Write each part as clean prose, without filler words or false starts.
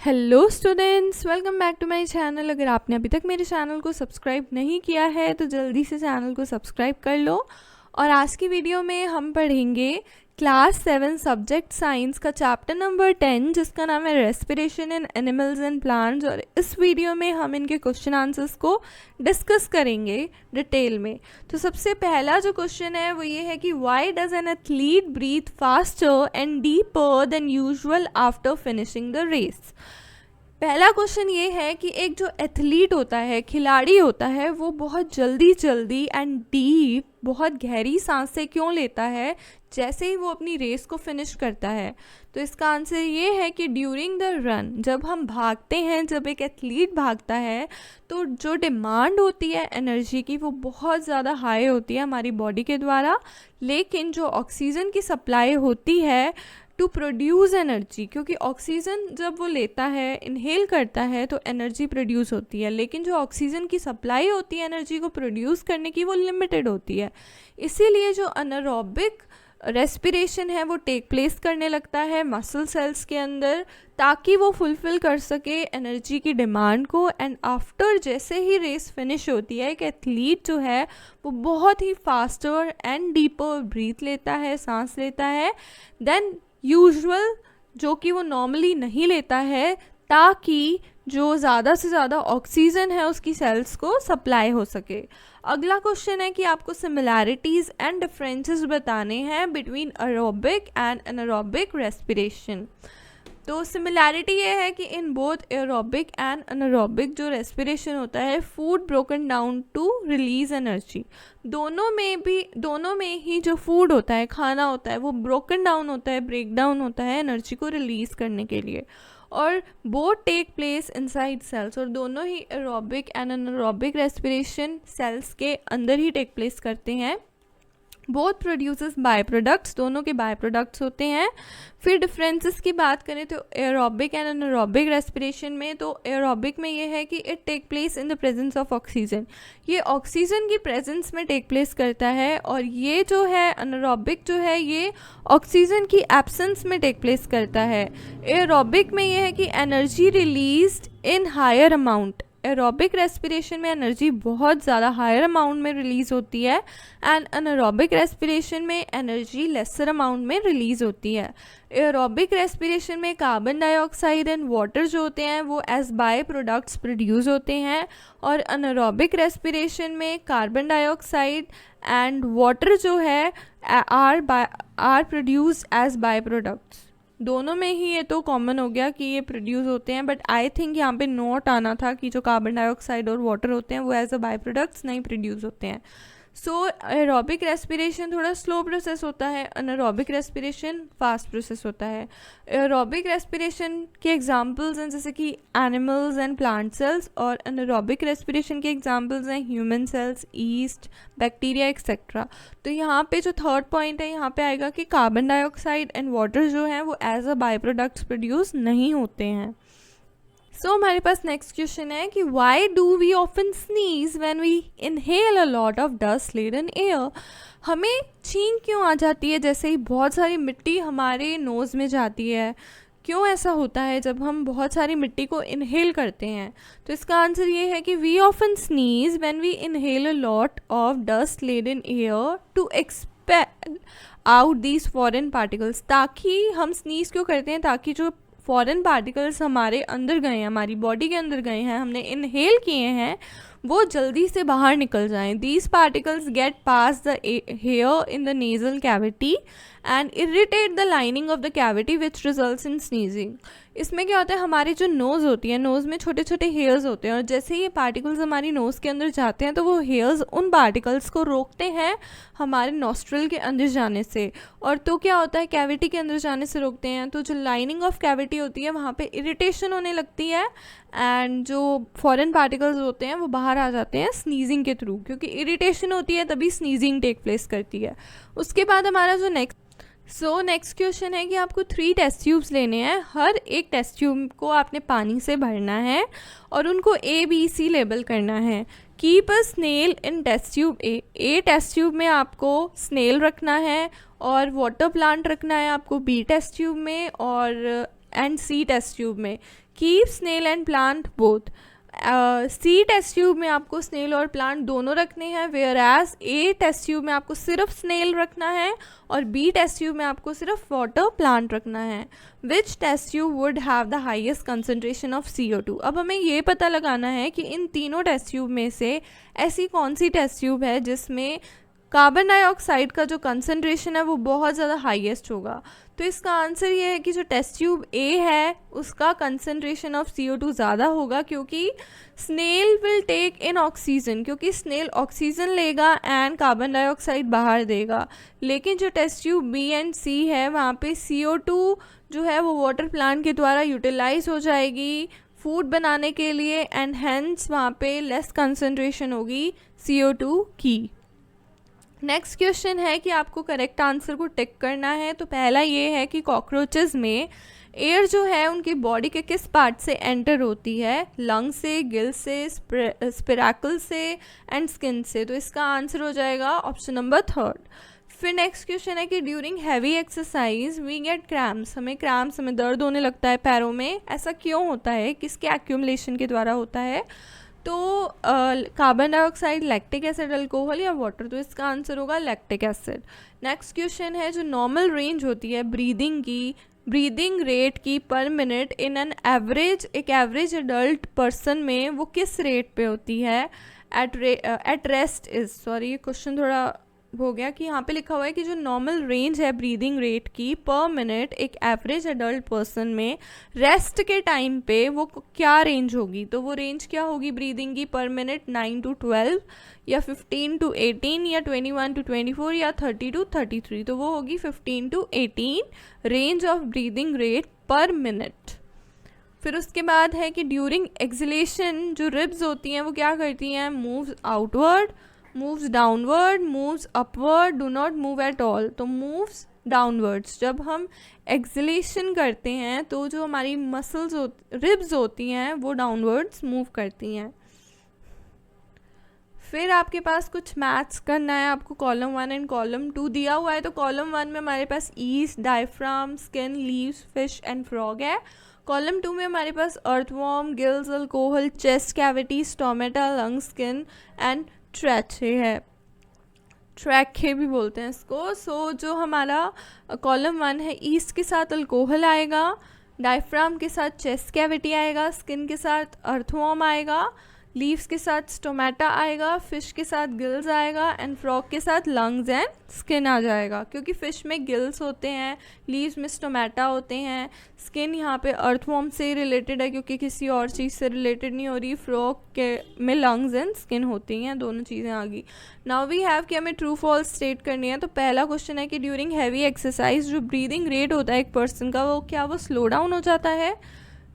Hello students, welcome back to my channel. अगर आपने अभी तक मेरे चैनल को सब्सक्राइब नहीं किया है तो जल्दी से चैनल को सब्सक्राइब कर लो। और आज की वीडियो में हम पढ़ेंगे क्लास 7 सब्जेक्ट साइंस का चैप्टर नंबर 10 जिसका नाम है respiration in animals and plants. और इस वीडियो में हम इनके क्वेश्चन आंसर्स को डिस्कस करेंगे डिटेल में। तो सबसे पहला जो क्वेश्चन है वो ये है कि why does an athlete breathe faster and deeper than usual after finishing the race. पहला क्वेश्चन ये है कि एक जो एथलीट होता है, खिलाड़ी होता है, वो बहुत जल्दी एंड डीप, बहुत गहरी सांसें क्यों लेता है जैसे ही वो अपनी रेस को फिनिश करता है। तो इसका आंसर ये है कि ड्यूरिंग द रन, जब हम भागते हैं, जब एक एथलीट भागता है तो जो डिमांड होती है एनर्जी की वो बहुत ज़्यादा हाई होती है हमारी बॉडी के द्वारा, लेकिन जो ऑक्सीजन की सप्लाई होती है टू प्रोड्यूस एनर्जी, क्योंकि ऑक्सीजन जब वो लेता है, इनहेल करता है तो एनर्जी प्रोड्यूस होती है, लेकिन जो ऑक्सीजन की सप्लाई होती है एनर्जी को प्रोड्यूस करने की वो लिमिटेड होती है। इसीलिए जो अनारोबिक रेस्पिरेशन है वो टेक प्लेस करने लगता है मसल सेल्स के अंदर, ताकि वो फुलफ़िल कर सके एनर्जी की डिमांड को। एंड आफ्टर जैसे ही रेस फिनिश होती है, एक एथलीट जो है वो बहुत ही फास्टर एंड डीपर ब्रीथ लेता है, सांस लेता है देन यूजुअल, जो कि वो नॉर्मली नहीं लेता है, ताकि जो ज़्यादा से ज़्यादा ऑक्सीजन है उसकी सेल्स को सप्लाई हो सके। अगला क्वेश्चन है कि आपको सिमिलैरिटीज़ एंड डिफरेंसेस बताने हैं between aerobic and anaerobic respiration. तो सिमिलैरिटी ये है कि in both aerobic and anaerobic जो रेस्पिरेशन होता है, food broken down to release energy. दोनों में ही जो फूड होता है, खाना होता है, वो ब्रोकन डाउन होता है, ब्रेक डाउन होता है एनर्जी को रिलीज़ करने के लिए। और both take place inside cells, और दोनों ही aerobic and anaerobic respiration cells के अंदर ही टेक प्लेस करते हैं। बोथ प्रोड्यूसेस बाय प्रोडक्ट्स, दोनों के बाय प्रोडक्ट्स होते हैं। फिर डिफरेंसेस की बात करें तो एरोबिक एंड अनारोबिक रेस्पिरेशन में, तो एरोबिक में ये है कि it take place in the presence of oxygen, ये ऑक्सीजन की प्रेजेंस में टेक प्लेस करता है। और ये जो है अनारोबिक जो है ये ऑक्सीजन की एब्सेंस में टेक प्लेस करता है। एरोबिक में ये है कि energy released in higher amount, aerobic respiration में एनर्जी बहुत ज़्यादा हायर अमाउंट में रिलीज़ होती है एंड अनारोबिक रेस्पिरेशन में एनर्जी लेसर अमाउंट में रिलीज़ होती है। एरोबिक रेस्पिरेशन में कार्बन डाइऑक्साइड एंड वाटर जो होते हैं वो एज बाय प्रोडक्ट्स प्रोड्यूस होते हैं, और अनारोबिक रेस्पिरेशन में कार्बन डाइऑक्साइड एंड वाटर जो है are produce as by products. दोनों में ही ये तो कॉमन हो गया कि ये प्रोड्यूस होते हैं, बट आई थिंक यहाँ पे नोट आना था कि जो कार्बन डाइऑक्साइड और वाटर होते हैं वो एज अ बाय प्रोडक्ट्स नहीं प्रोड्यूस होते हैं। सो एरोबिक रेस्पिरेशन थोड़ा स्लो प्रोसेस होता है, अनारोबिक रेस्पिरेशन फास्ट प्रोसेस होता है। एरोबिक रेस्पिरेशन के एग्जांपल्स हैं जैसे कि एनिमल्स एंड प्लांट सेल्स, और अनारोबिक रेस्पिरेशन के एग्जांपल्स हैं human cells, east, bacteria etcetera. तो यहाँ पे जो थर्ड पॉइंट है यहाँ पे आएगा कि कार्बन डाइऑक्साइड एंड वाटर जो हैं वो as a by products produce नहीं होते हैं। सो हमारे पास नेक्स्ट क्वेश्चन है कि why do we often sneeze when we inhale a lot of dust laden air. हमें छींक क्यों आ जाती है जैसे ही बहुत सारी मिट्टी हमारे नोज़ में जाती है? क्यों ऐसा होता है जब हम बहुत सारी मिट्टी को इनहेल करते हैं? तो इसका आंसर ये है कि we often sneeze when we inhale a lot of dust laden air to expel out these foreign particles. ताकि हम स्नीज क्यों करते हैं? ताकि जो फॉरेन पार्टिकल्स हमारे अंदर गए हैं, हमारी बॉडी के अंदर गए हैं, हमने इनहेल किए हैं, वो जल्दी से बाहर निकल जाएं। These particles get pass the hair in the nasal cavity and irritate the lining of the cavity which results in sneezing. इसमें क्या होता है, हमारी जो नोज़ होती है, नोज़ में छोटे छोटे हेयर्स होते हैं, और जैसे ही ये पार्टिकल्स हमारी नोज़ के अंदर जाते हैं तो वो हेयर्स उन पार्टिकल्स को रोकते हैं हमारे नॉस्ट्रल के अंदर जाने से। और तो क्या होता है, कैविटी के अंदर जाने से रोकते हैं, तो जो लाइनिंग ऑफ कैविटी होती है वहाँ पे इरिटेशन होने लगती है एंड जो फॉरेन पार्टिकल्स होते हैं वो बाहर आ जाते हैं स्नीजिंग के थ्रू, क्योंकि इरिटेशन होती है तभी स्नीजिंग टेक प्लेस करती है। उसके बाद हमारा जो नेक्स्ट क्वेश्चन है कि आपको 3 टेस्ट ट्यूब्स लेने हैं। हर एक टेस्ट ट्यूब को आपने पानी से भरना है और उनको ABC लेबल करना है। Keep a snail in test tube A test tube में आपको स्नेल रखना है, और वाटर प्लांट रखना है आपको B टेस्ट ट्यूब में, और एंड सी टेस्ट ट्यूब में। Keep snail and plant both. C test tube में आपको स्नेल और प्लांट दोनों रखने हैं, whereas A test tube में आपको सिर्फ स्नेल रखना है और बी टेस्ट ट्यूब में आपको सिर्फ वाटर प्लांट रखना है। Which test tube would have the highest concentration of CO2। अब हमें ये पता लगाना है कि इन तीनों टेस्ट ट्यूब में से ऐसी कौन सी टेस्ट ट्यूब है जिसमें कार्बन डाइऑक्साइड का जो कंसनट्रेशन है वो बहुत ज़्यादा हाईएस्ट होगा। तो इसका आंसर ये है कि जो टेस्ट ट्यूब ए है उसका कंसनट्रेशन ऑफ CO2 ज़्यादा होगा, क्योंकि snail will take in oxygen, क्योंकि स्नेल ऑक्सीजन लेगा एंड कार्बन डाइऑक्साइड बाहर देगा। लेकिन जो test tube B and C है वहाँ पे CO2 जो है वो वाटर प्लांट के द्वारा यूटिलाइज हो जाएगी फूड बनाने के लिए, एंड हेंस वहाँ पे लेस कंसनट्रेशन होगी CO2 की। नेक्स्ट क्वेश्चन है कि आपको करेक्ट आंसर को टिक करना है। तो पहला ये है कि कॉकरोचेस में एयर जो है उनकी बॉडी के किस पार्ट से एंटर होती है, लंग से, गिल से, स्पिरैकल से एंड स्किन से। तो इसका आंसर हो जाएगा ऑप्शन नंबर 3। फिर नेक्स्ट क्वेश्चन है कि during heavy exercise we get cramps. हमें क्रैम्प्स, हमें दर्द होने लगता है पैरों में, ऐसा क्यों होता है, किसके एक्यूमुलेशन के द्वारा होता है। तो carbon dioxide, lactic acid, alcohol या वाटर। तो इसका आंसर होगा लैक्टिक एसिड। नेक्स्ट क्वेश्चन है जो नॉर्मल रेंज होती है ब्रीदिंग रेट की पर मिनट इन एन एवरेज, एक एवरेज एडल्ट पर्सन में वो किस रेट पे होती है एट रेस्ट इज। सॉरी ये क्वेश्चन थोड़ा हो गया कि यहाँ पे लिखा हुआ है कि जो नॉर्मल रेंज है ब्रीदिंग रेट की पर मिनट एक एवरेज एडल्ट पर्सन में रेस्ट के टाइम पे वो क्या रेंज होगी। तो वो रेंज क्या होगी ब्रीदिंग की पर मिनट, 9 to 12 या 15 to 18 या 21 to 24 या 30 to 33। तो वो होगी 15 to 18 range of breathing rate पर मिनट। फिर उसके बाद है कि ड्यूरिंग एक्सलेशन जो रिब्स होती हैं वो क्या करती हैं, moves outward, moves downward, moves upward, do not move at all. तो मूव्स डाउनवर्ड्स। जब हम एक्सलेशन करते हैं तो जो हमारी मसल्स रिब्स होती हैं वो डाउनवर्ड्स मूव करती हैं। फिर आपके पास कुछ मैथ्स करना है, आपको कॉलम 1 एंड कॉलम 2 दिया हुआ है। तो कॉलम 1 में हमारे पास yeast, diaphragm, skin, leaves, fish and frog है। कॉलम 2 में हमारे पास earthworm, gills, alcohol, chest cavity, stomata, lung, skin and trachea है, ट्रैके भी बोलते हैं इसको। सो जो हमारा कॉलम 1 है, ईस्ट के साथ अल्कोहल आएगा, डायफ्राम के साथ चेस्ट कैविटी आएगा, स्किन के साथ अर्थवॉर्म आएगा, लीव्स के साथ स्टोमेटा आएगा, फिश के साथ गिल्स आएगा एंड फ्रॉग के साथ लंग्स एंड स्किन आ जाएगा। क्योंकि फ़िश में गिल्स होते हैं, लीव्स में स्टोमेटा होते हैं, स्किन यहाँ पे अर्थवॉर्म से रिलेटेड है क्योंकि किसी और चीज़ से रिलेटेड नहीं हो रही। फ्रॉग के में लंग्स एंड स्किन होती हैं, दोनों चीज़ें आ गई। नाउ वी हैव कि हमें ट्रू फॉल्स स्टेट करनी है। तो पहला क्वेश्चन है कि ड्यूरिंग हैवी एक्सरसाइज जो ब्रीदिंग रेट होता है एक पर्सन का वो क्या वो स्लो डाउन हो जाता है।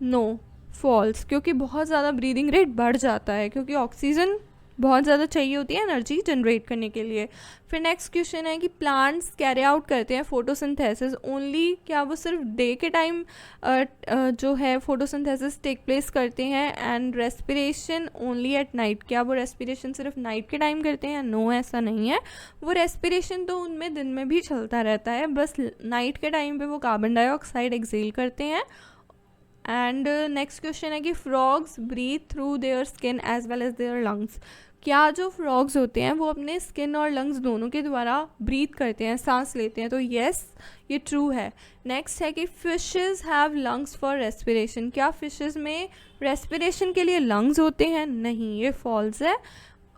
नो, फॉल्स, क्योंकि बहुत ज़्यादा ब्रीदिंग रेट बढ़ जाता है क्योंकि ऑक्सीजन बहुत ज़्यादा चाहिए होती है एनर्जी जनरेट करने के लिए। फिर नेक्स्ट क्वेश्चन है कि प्लांट्स कैरी आउट करते हैं फोटोसिंथेसिस ओनली, क्या वो सिर्फ डे के टाइम जो है फोटोसिंथेसिस टेक प्लेस करते हैं, and respiration only at night, क्या वो रेस्पिरेशन सिर्फ नाइट के टाइम करते हैं। नो, ऐसा नहीं है, वो रेस्पिरेशन तो उनमें दिन में भी चलता रहता है, बस नाइट के टाइम पे वो कार्बन डाइऑक्साइड एक्सेल करते हैं। एंड नेक्स्ट क्वेश्चन है कि frogs breathe through their skin as well as their lungs, क्या जो फ्रॉग्स होते हैं वो अपने स्किन और लंग्स दोनों के द्वारा ब्रीथ करते हैं, सांस लेते हैं। तो येस, ये ट्रू है। नेक्स्ट है कि fishes have lungs for respiration, क्या फिशेस में रेस्पिरेशन के लिए लंग्स होते हैं। नहीं, ये फॉल्स है,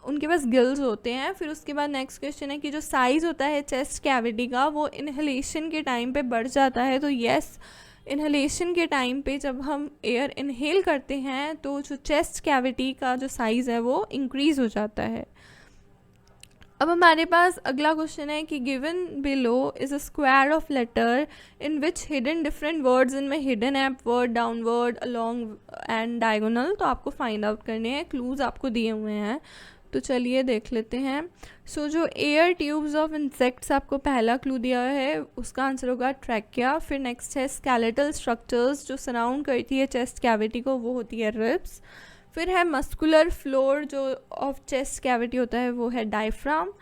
उनके पास गिल्स होते हैं। फिर उसके बाद नेक्स्ट क्वेश्चन है कि जो साइज़ होता है चेस्ट कैविटी का वो इनहेलेशन के टाइम पे बढ़ जाता है। तो येस, इनहेलेशन के टाइम पे जब हम एयर इनहेल करते हैं तो जो चेस्ट कैविटी का जो साइज़ है वो इंक्रीज़ हो जाता है। अब हमारे पास अगला क्वेश्चन है कि given below is a square of letter in which hidden different words, इनमें हिडन है upward, downward, along and diagonal. तो आपको फाइंड आउट करने हैं, क्लूज आपको दिए हुए हैं, तो चलिए देख लेते हैं। सो जो एयर ट्यूब्स ऑफ इंसेक्ट्स आपको पहला क्लू दिया है उसका आंसर होगा ट्रैकिया। फिर नेक्स्ट है स्केलेटल स्ट्रक्चर्स जो सराउंड करती है चेस्ट कैविटी को, वो होती है रिब्स। फिर है मस्कुलर फ्लोर जो ऑफ चेस्ट कैविटी होता है वो है डायफ्राम।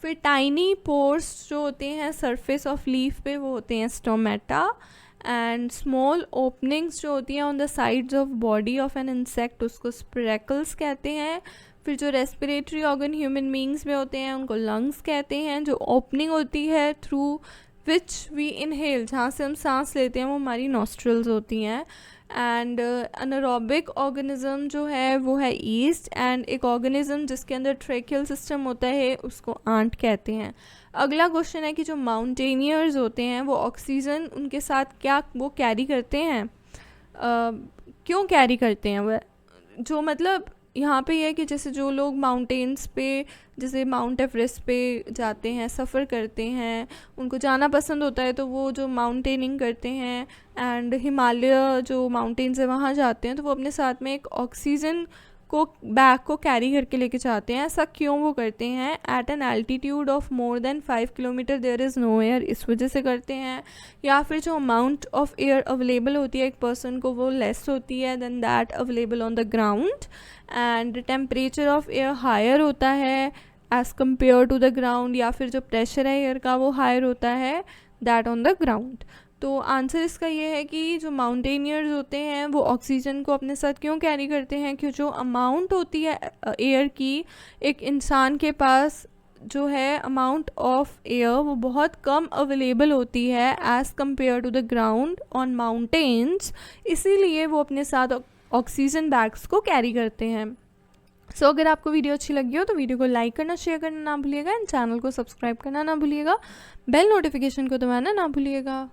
फिर टाइनी पोर्स जो होते हैं सरफेस ऑफ लीफ पे वो होते हैं स्टोमेटा। एंड स्मॉल ओपनिंग्स जो होती हैं on the sides of body of an insect, उसको स्प्रेकल्स कहते हैं। फिर जो रेस्पिरेटरी ऑर्गन ह्यूमन बींग्स में होते हैं उनको लंग्स कहते हैं। जो ओपनिंग होती है थ्रू विच वी इनहेल, जहाँ से हम सांस लेते हैं, वो हमारी नॉस्ट्रल्स होती हैं। एंड अनरोबिक ऑर्गेनिज्म जो है वो है ईस्ट, एंड एक ऑर्गेनिज्म जिसके अंदर ट्रेकियल सिस्टम होता है उसको आंट कहते हैं। अगला क्वेश्चन है कि जो माउंटेनियर्स होते हैं वो ऑक्सीजन उनके साथ क्या वो कैरी करते हैं, क्यों कैरी करते हैं वह, जो मतलब यहाँ पे ये है कि जैसे जो लोग माउंटेन्स पे, जैसे माउंट एवरेस्ट पे जाते हैं, सफ़र करते हैं, उनको जाना पसंद होता है, तो वो जो माउंटेनिंग करते हैं एंड हिमालय जो माउंटेन्स है वहाँ जाते हैं, तो वो अपने साथ में एक ऑक्सीजन को बैग को कैरी करके लेके जाते हैं। ऐसा क्यों वो करते हैं? At an altitude of more than 5 kilometre there is no air, इस वजह से करते हैं। या फिर जो अमाउंट ऑफ एयर अवेलेबल होती है एक पर्सन को वो लेस होती है than that available on the ground, and temperature of air higher होता है as compare to the ground, या फिर जो प्रेशर है एयर का वो हायर होता है दैट ऑन द ग्राउंड। तो आंसर इसका ये है कि जो माउंटेनियर्स होते हैं वो ऑक्सीजन को अपने साथ क्यों कैरी करते हैं, क्योंकि जो अमाउंट होती है एयर की एक इंसान के पास जो है अमाउंट ऑफ एयर वो बहुत कम अवेलेबल होती है as compare to the ground on mountains, इसीलिए वो अपने साथ ऑक्सीजन बैग्स को कैरी करते हैं। सो अगर आपको वीडियो अच्छी लगी हो तो वीडियो को लाइक करना, शेयर करना ना भूलिएगा, एंड चैनल को सब्सक्राइब करना ना भूलिएगा, बेल नोटिफिकेशन को दबाना ना भूलिएगा।